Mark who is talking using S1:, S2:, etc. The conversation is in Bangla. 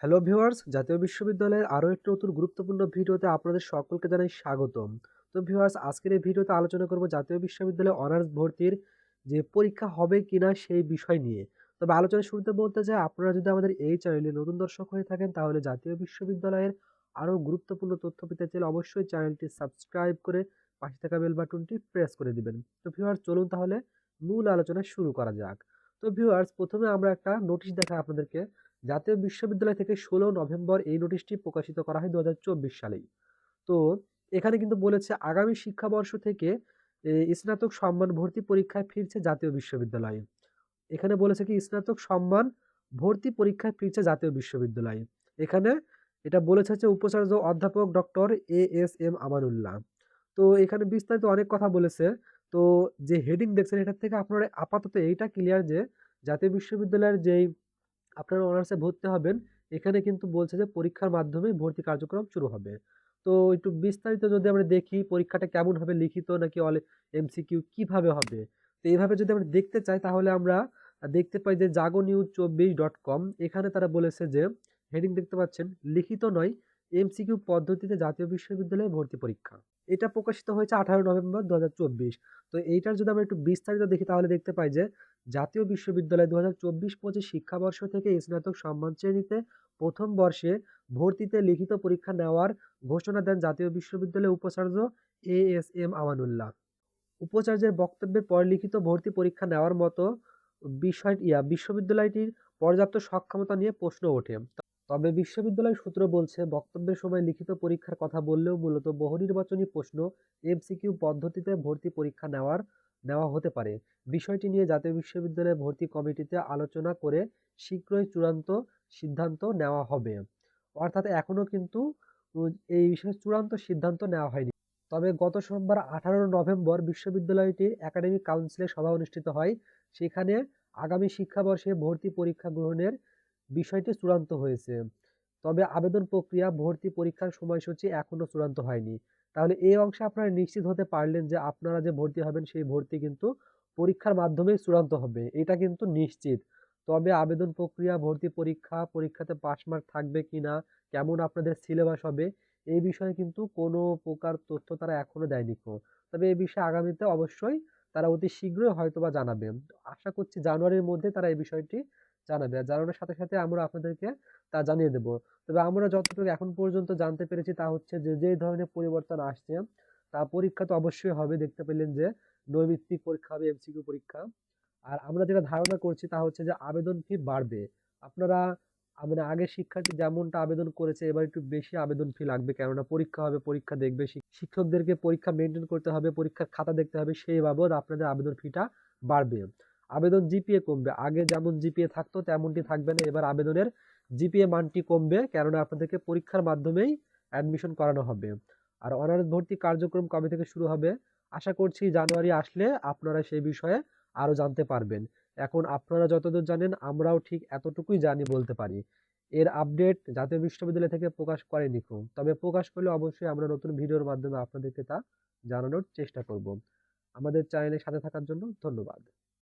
S1: হ্যালো ভিউয়ার্স, জাতীয় বিশ্ববিদ্যালয়ের আরও একটি নতুন গুরুত্বপূর্ণ ভিডিওতে আপনাদের সকলকে জানাই স্বাগতম। তো ভিউয়ার্স, আজকের এই ভিডিওতে আলোচনা করব জাতীয় বিশ্ববিদ্যালয়ে অনার্স ভর্তির যে পরীক্ষা হবে কিনা সেই বিষয় নিয়ে। তবে আলোচনা শুরুতে বলতে চাই, আপনারা যদি আমাদের এই চ্যানেলে নতুন দর্শক হয়ে থাকেন তাহলে জাতীয় বিশ্ববিদ্যালয়ের আরও গুরুত্বপূর্ণ তথ্য পেতে চাইলে অবশ্যই চ্যানেলটি সাবস্ক্রাইব করে পাশে থাকা বেল বাটনটি প্রেস করে দিবেন। তো ভিউয়ার্স, চলুন তাহলে মূল আলোচনা শুরু করা যাক। তো ভিউয়ার্স, প্রথমে আমরা একটা নোটিশ দেখাই আপনাদেরকে। জাতীয় বিশ্ববিদ্যালয় থেকে 16 নভেম্বর এই নোটিশটি প্রকাশিত করা হয় 2024 সালেই। তো এখানে কিন্তু বলেছে আগামী শিক্ষাবর্ষ থেকে স্নাতক সম্মান ভর্তি পরীক্ষায় ফিরছে জাতীয় বিশ্ববিদ্যালয়। এখানে বলেছে কি স্নাতক সম্মান ভর্তি পরীক্ষায় ফিরছে জাতীয় বিশ্ববিদ্যালয়। এখানে এটা বলেছে হচ্ছে উপাচার্য অধ্যাপক ডক্টর এএসএম আমানুল্লাহ। তো এখানে বিস্তারিত অনেক কথা বলেছে। তো যে হেডিং দেখছেন এটার থেকে আপনারা আপাতত এইটা ক্লিয়ার যে জাতীয় বিশ্ববিদ্যালয়ের যেই আপনারা অনার্সে ভর্তি হবেন, এখানে কিন্তু বলছে যে পরীক্ষার মাধ্যমে ভর্তি কার্যক্রম শুরু হবে। তো একটু বিস্তারিত যদি আমরা দেখি পরীক্ষাটা কেমন হবে, লিখিত নাকি এমসিকিউ কিভাবে হবে। তো এইভাবে যদি আমরা দেখতে চাই তাহলে আমরা দেখতে পাই যে jagonews24.com এখানে তারা বলেছে যে হেডিং দেখতে পাচ্ছেন, লিখিত নয় এমসিকিউ পদ্ধতিতে জাতীয় বিশ্ববিদ্যালয়ে ভর্তি পরীক্ষা। এটা প্রকাশিত হয়েছে 18 নভেম্বর 2024। তো এইটার যদি আমরা একটু বিস্তারিত দেখি তাহলে দেখতে পাই যে জাতীয় বিশ্ববিদ্যালয় 2024-25 শিক্ষাবর্ষ থেকে স্নাতক সম্মান শ্রেণীতে প্রথম বর্ষে ভর্তিতে লিখিত পরীক্ষা নেওয়ার ঘোষণা দেন জাতীয় বিশ্ববিদ্যালয়ের উপাচার্য এএসএম আমানুল্লাহ। উপাচার্যের বক্তব্যের পর লিখিত ভর্তি পরীক্ষা নেওয়ার মতো বিশ্ববিদ্যালয়টির পর্যাপ্ত সক্ষমতা নিয়ে প্রশ্ন ওঠে। তবে বিশ্ববিদ্যালয় সূত্র বলছে বক্তব্যের সময় লিখিত পরীক্ষার কথা বললেও মূলত বহুনির্বাচনী প্রশ্ন এমসিকিউ পদ্ধতিতে ভর্তি পরীক্ষা নেওয়া হতে পারে। বিষয়টি নিয়ে জাতীয় বিশ্ববিদ্যালয় ভর্তি কমিটিতে আলোচনা করে শীঘ্রই চূড়ান্ত সিদ্ধান্ত নেওয়া হবে। অর্থাৎ এখনো কিন্তু এই বিষয়ে চূড়ান্ত সিদ্ধান্ত নেওয়া হয়নি। তবে গত সোমবার 18 নভেম্বর বিশ্ববিদ্যালয়টির একাডেমিক কাউন্সিলের সভা অনুষ্ঠিত হয়। সেখানে আগামী শিক্ষাবর্ষে ভর্তি পরীক্ষা গ্রহণের বিষয়টি চূড়ান্ত হয়েছে। তবে আবেদন প্রক্রিয়া ভর্তি পরীক্ষার সময়সূচি এখনো চূড়ান্ত হয়নি। তাহলে এই অংশে আপনারা নিশ্চিত হতে পারলেন যে আপনারা যে ভর্তি হবেন সেই ভর্তি কিন্তু পরীক্ষার মাধ্যমে চূড়ান্ত হবে, এটা কিন্তু নিশ্চিত। তবে আবেদন প্রক্রিয়া, ভর্তি পরীক্ষা, পরীক্ষাতে পাস মার্ক থাকবে কিনা, কেমন আপনাদের সিলেবাস হবে, এই বিষয়ে কিন্তু কোনো প্রকার তথ্য তারা এখনো দেয়নি। তবে এই বিষয়ে আগামীতে অবশ্যই তারা অতি শীঘ্রই হয়তোবা জানাবে। আশা করছি জানুয়ারির মধ্যে তারা এই বিষয়টি জানাবে। আর জানানোর সাথে সাথে আমরা আপনাদেরকে তা জানিয়ে দেব। তবে আমরা যতটুকু এখন পর্যন্ত জানতে পেরেছি তা হচ্ছে যে যে ধরনের পরিবর্তন আসছে তা পরীক্ষা তো অবশ্যই হবে। দেখতে পেলেন যে নৈমিত্তিক পরীক্ষা হবে, এমসিকিউ পরীক্ষা। আর আমরা যেটা ধারণা করছি তা হচ্ছে যে আবেদন ফি বাড়বে। আপনারা মানে আগে শিক্ষার্থী যেমনটা আবেদন করেছে এবার একটু বেশি আবেদন ফি লাগবে, কেননা পরীক্ষা হবে, পরীক্ষা দেখবে, শিক্ষকদেরকে পরীক্ষা মেনটেন করতে হবে, পরীক্ষার খাতা দেখতে হবে, সেই বাবদ আপনাদের আবেদন ফিটা বাড়বে। আবেদন জিপিএ কমবে, আগে যেমন জিপিএ থাকতো তেমনটি থাকবে না, এবার আবেদনের জিপিএ মানটি কমবে, কেননা আপনাদেরকে পরীক্ষার মাধ্যমেই অ্যাডমিশন করানো হবে। আর অনার্স ভর্তি কার্যক্রম কবে থেকে শুরু হবে, আশা করছি জানুয়ারি আসলে আপনারা সেই বিষয়ে আরো জানতে পারবেন। এখন আপনারা যতদূর জানেন আমরাও ঠিক এতটুকুই জানি বলতে পারি। এর আপডেট জাতীয় বিশ্ববিদ্যালয় থেকে প্রকাশ করেনি কেউ, তবে প্রকাশ করলে অবশ্যই আমরা নতুন ভিডিওর মাধ্যমে আপনাদেরকে তা জানানোর চেষ্টা করব। আমাদের চ্যানেলের সাথে থাকার জন্য ধন্যবাদ।